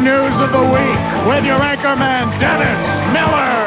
news of the week with your anchorman, Dennis Miller.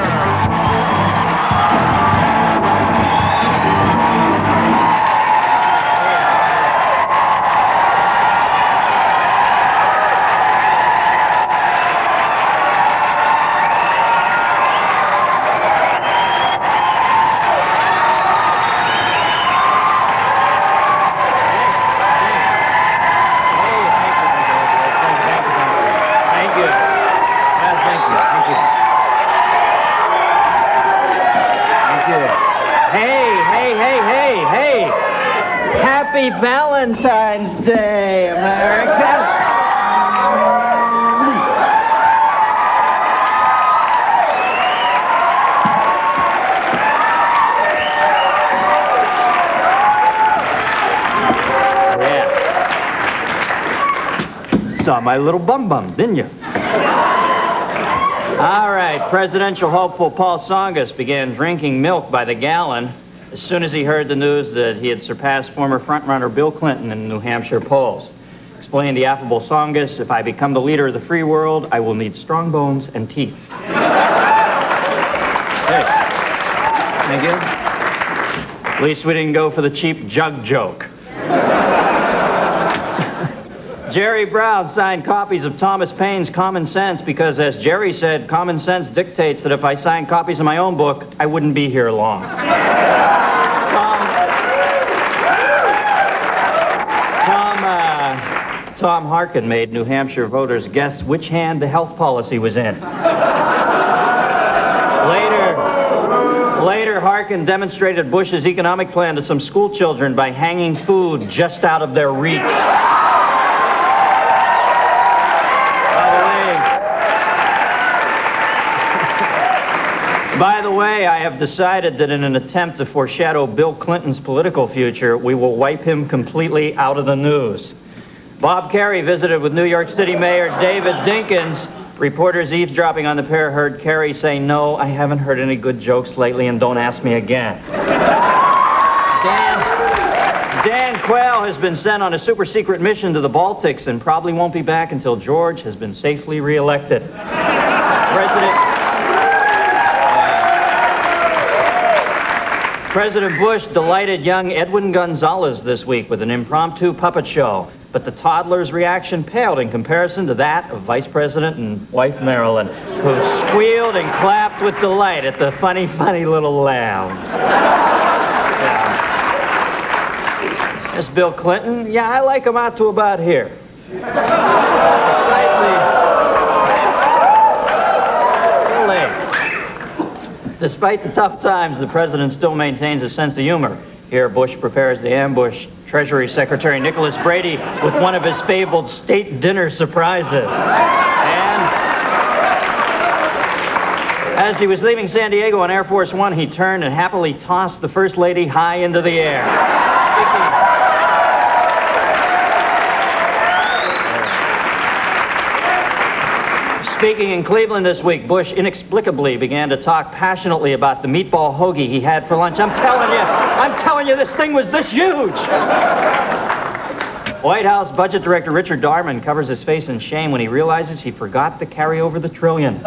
Happy Valentine's Day, America! Yeah. Saw my little bum, didn't you? All right, presidential hopeful Paul Tsongas began drinking milk by the gallon as soon as he heard the news that he had surpassed former frontrunner Bill Clinton in the New Hampshire polls. Explained the affable Tsongas, "If I become the leader of the free world, I will need strong bones and teeth." Hey, thank you. At least we didn't go for the cheap jug joke. Jerry Brown signed copies of Thomas Paine's Common Sense because, as Jerry said, common sense dictates that if I signed copies of my own book, I wouldn't be here long. Tom Harkin made New Hampshire voters guess which hand the health policy was in. Later, Harkin demonstrated Bush's economic plan to some school children by hanging food just out of their reach. By the way, I have decided that in an attempt to foreshadow Bill Clinton's political future, we will wipe him completely out of the news. Bob Kerrey visited with New York City Mayor David Dinkins. Reporters eavesdropping on the pair heard Kerry say, "No, I haven't heard any good jokes lately, and don't ask me again." Dan Quayle has been sent on a super-secret mission to the Baltics and probably won't be back until George has been safely reelected. President Bush delighted young Edwin Gonzalez this week with an impromptu puppet show, but the toddler's reaction paled in comparison to that of Vice President and wife Marilyn, who squealed and clapped with delight at the funny little lamb. Yeah. This Bill Clinton, yeah, I like him out to about here. Despite the tough times, the president still maintains a sense of humor. Here, Bush prepares to ambush Treasury Secretary Nicholas Brady with one of his fabled state dinner surprises. And as he was leaving San Diego on Air Force One, he turned and happily tossed the First Lady high into the air. Speaking in Cleveland this week, Bush inexplicably began to talk passionately about the meatball hoagie he had for lunch. I'm telling you, this thing was this huge. White House Budget Director Richard Darman covers his face in shame when he realizes he forgot to carry over the trillion.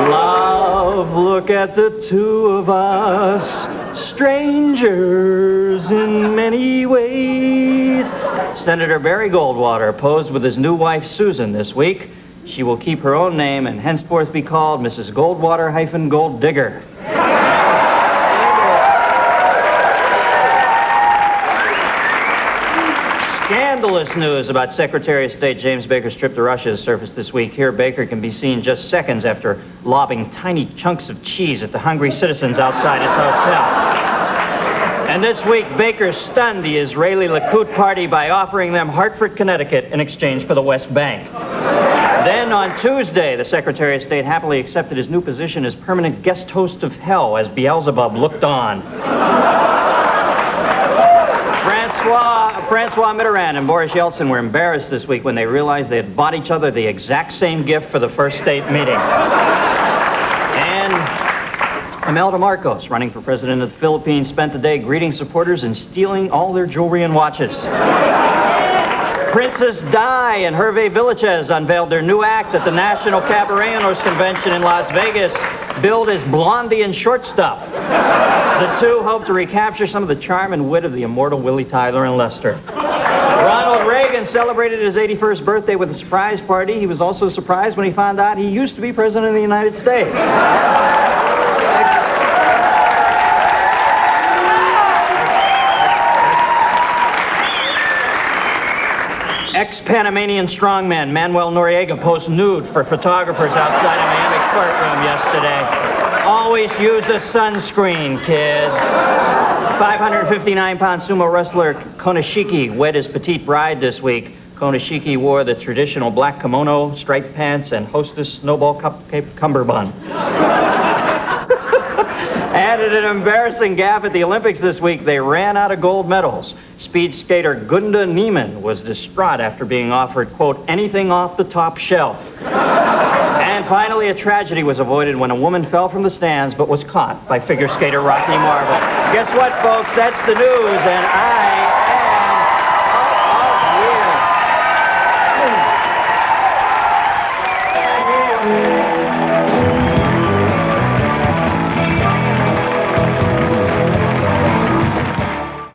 Love, look at the two of us, strangers in many ways. Senator Barry Goldwater posed with his new wife, Susan, this week. She will keep her own name and henceforth be called Mrs. Goldwater-Gold Digger. Scandalous news about Secretary of State James Baker's trip to Russia has surfaced this week. Here, Baker can be seen just seconds after lobbing tiny chunks of cheese at the hungry citizens outside his hotel. And this week, Baker stunned the Israeli Likud party by offering them Hartford, Connecticut in exchange for the West Bank. Then on Tuesday, the Secretary of State happily accepted his new position as permanent guest host of hell as Beelzebub looked on. Francois Mitterrand and Boris Yeltsin were embarrassed this week when they realized they had bought each other the exact same gift for the first state meeting. And Imelda Marcos, running for president of the Philippines, spent the day greeting supporters and stealing all their jewelry and watches. Princess Di and Hervé Villachez unveiled their new act at the National Cabaret Owners Convention in Las Vegas, billed as Blondie and Short Stuff. The two hope to recapture some of the charm and wit of the immortal Willie Tyler and Lester. Ronald Reagan celebrated his 81st birthday with a surprise party. He was also surprised when he found out he used to be president of the United States. Ex-Panamanian strongman Manuel Noriega posed nude for photographers outside a Miami courtroom yesterday. Always use a sunscreen, kids. 559-pound sumo wrestler Konishiki wed his petite bride this week. Konishiki wore the traditional black kimono, striped pants, and hostess snowball cupcake cummerbund. And at an embarrassing gaffe at the Olympics this week, they ran out of gold medals. Speed skater Gunda Neiman was distraught after being offered, quote, anything off the top shelf. And finally, a tragedy was avoided when a woman fell from the stands but was caught by figure skater Rocky Marble. Guess what, folks? That's the news, and I